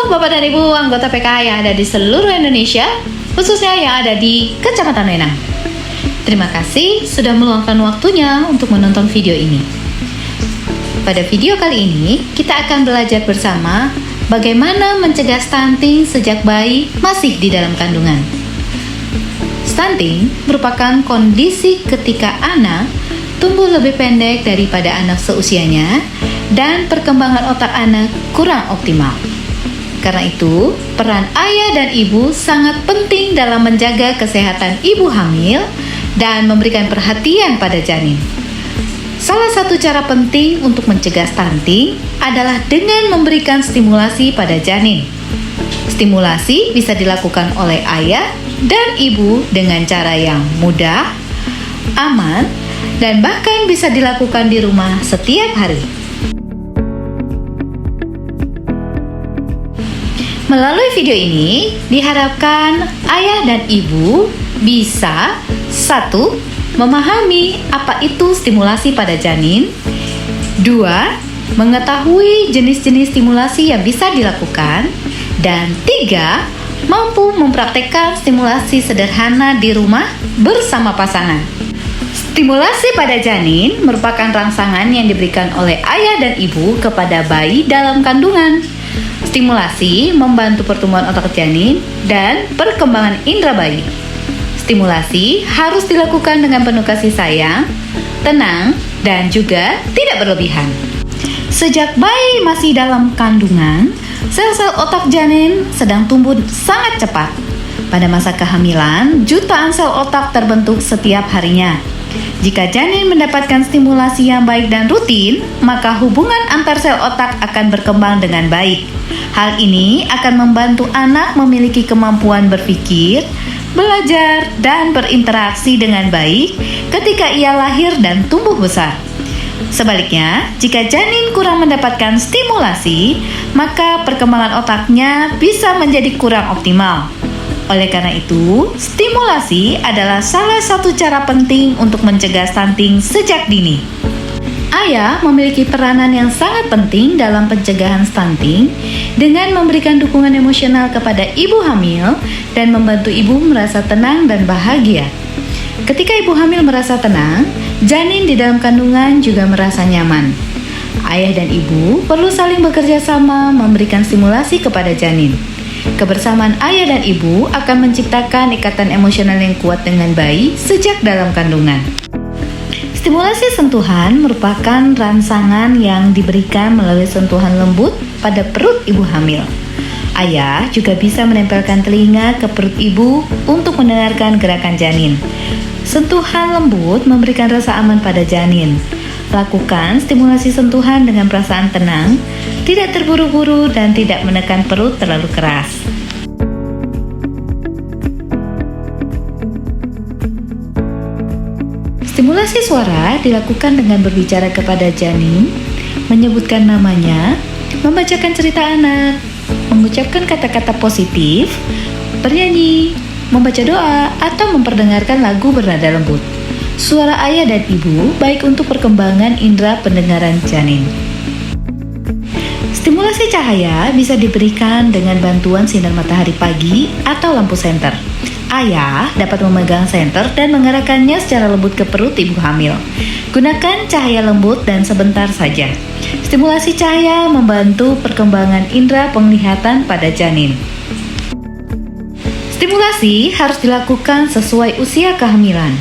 Bapak dan Ibu anggota PKH yang ada di seluruh Indonesia, khususnya yang ada di Kecamatan Wenang. Terima kasih sudah meluangkan waktunya untuk menonton video ini. Pada video kali ini, kita akan belajar bersama bagaimana mencegah stunting sejak bayi masih di dalam kandungan. Stunting merupakan kondisi ketika anak tumbuh lebih pendek daripada anak seusianya dan perkembangan otak anak kurang optimal. Karena itu, peran ayah dan ibu sangat penting dalam menjaga kesehatan ibu hamil dan memberikan perhatian pada janin. Salah satu cara penting untuk mencegah stunting adalah dengan memberikan stimulasi pada janin. Stimulasi bisa dilakukan oleh ayah dan ibu dengan cara yang mudah, aman, dan bahkan bisa dilakukan di rumah setiap hari. Melalui video ini, diharapkan ayah dan ibu bisa 1. Memahami apa itu stimulasi pada janin. 2. Mengetahui jenis-jenis stimulasi yang bisa dilakukan. Dan 3. Mampu mempraktekkan stimulasi sederhana di rumah bersama pasangan. Stimulasi pada janin merupakan rangsangan yang diberikan oleh ayah dan ibu kepada bayi dalam kandungan. Stimulasi membantu pertumbuhan otak janin dan perkembangan indera bayi. Stimulasi harus dilakukan dengan penuh kasih sayang, tenang, dan juga tidak berlebihan. Sejak bayi masih dalam kandungan, sel-sel otak janin sedang tumbuh sangat cepat. Pada masa kehamilan, jutaan sel otak terbentuk setiap harinya. Jika janin mendapatkan stimulasi yang baik dan rutin, maka hubungan antar sel otak akan berkembang dengan baik. Hal ini akan membantu anak memiliki kemampuan berpikir, belajar, dan berinteraksi dengan baik ketika ia lahir dan tumbuh besar. Sebaliknya, jika janin kurang mendapatkan stimulasi, maka perkembangan otaknya bisa menjadi kurang optimal. Oleh karena itu, stimulasi adalah salah satu cara penting untuk mencegah stunting sejak dini. Ayah memiliki peranan yang sangat penting dalam pencegahan stunting dengan memberikan dukungan emosional kepada ibu hamil dan membantu ibu merasa tenang dan bahagia. Ketika ibu hamil merasa tenang, janin di dalam kandungan juga merasa nyaman. Ayah dan ibu perlu saling bekerja sama memberikan stimulasi kepada janin. Kebersamaan ayah dan ibu akan menciptakan ikatan emosional yang kuat dengan bayi sejak dalam kandungan. Stimulasi sentuhan merupakan rangsangan yang diberikan melalui sentuhan lembut pada perut ibu hamil. Ayah juga bisa menempelkan telinga ke perut ibu untuk mendengarkan gerakan janin. Sentuhan lembut memberikan rasa aman pada janin. Lakukan stimulasi sentuhan dengan perasaan tenang, tidak terburu-buru dan tidak menekan perut terlalu keras. Stimulasi suara dilakukan dengan berbicara kepada janin, menyebutkan namanya, membacakan cerita anak, mengucapkan kata-kata positif, bernyanyi, membaca doa, atau memperdengarkan lagu bernada lembut. Suara ayah dan ibu baik untuk perkembangan indera pendengaran janin. Stimulasi cahaya bisa diberikan dengan bantuan sinar matahari pagi atau lampu senter. Ayah dapat memegang senter dan mengarahkannya secara lembut ke perut ibu hamil. Gunakan cahaya lembut dan sebentar saja. Stimulasi cahaya membantu perkembangan indera penglihatan pada janin. Stimulasi harus dilakukan sesuai usia kehamilan.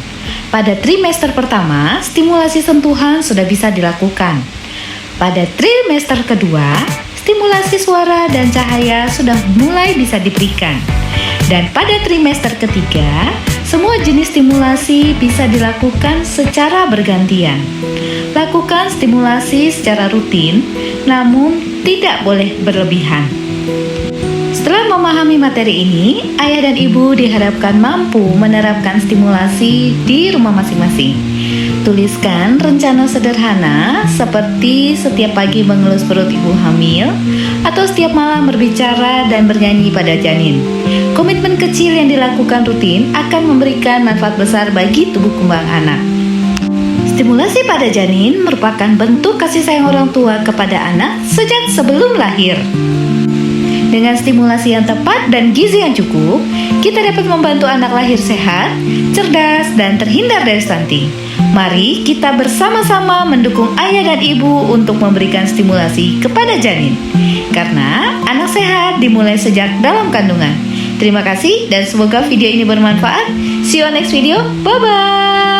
Pada trimester pertama, stimulasi sentuhan sudah bisa dilakukan. Pada trimester kedua, stimulasi suara dan cahaya sudah mulai bisa diberikan. Dan pada trimester ketiga, semua jenis stimulasi bisa dilakukan secara bergantian. Lakukan stimulasi secara rutin, namun tidak boleh berlebihan. Setelah memahami materi ini, ayah dan ibu diharapkan mampu menerapkan stimulasi di rumah masing-masing. Tuliskan rencana sederhana seperti setiap pagi mengelus perut ibu hamil atau setiap malam berbicara dan bernyanyi pada janin. Komitmen kecil yang dilakukan rutin akan memberikan manfaat besar bagi tubuh kembang anak. Stimulasi pada janin merupakan bentuk kasih sayang orang tua kepada anak sejak sebelum lahir. Dengan Dengan stimulasi yang tepat dan gizi yang cukup, kita dapat membantu anak lahir sehat, cerdas, dan terhindar dari stunting. Mari kita bersama-sama mendukung ayah dan ibu untuk memberikan stimulasi kepada janin. Karena anak sehat dimulai sejak dalam kandungan. Terima kasih dan semoga video ini bermanfaat. See you on next video. Bye-bye.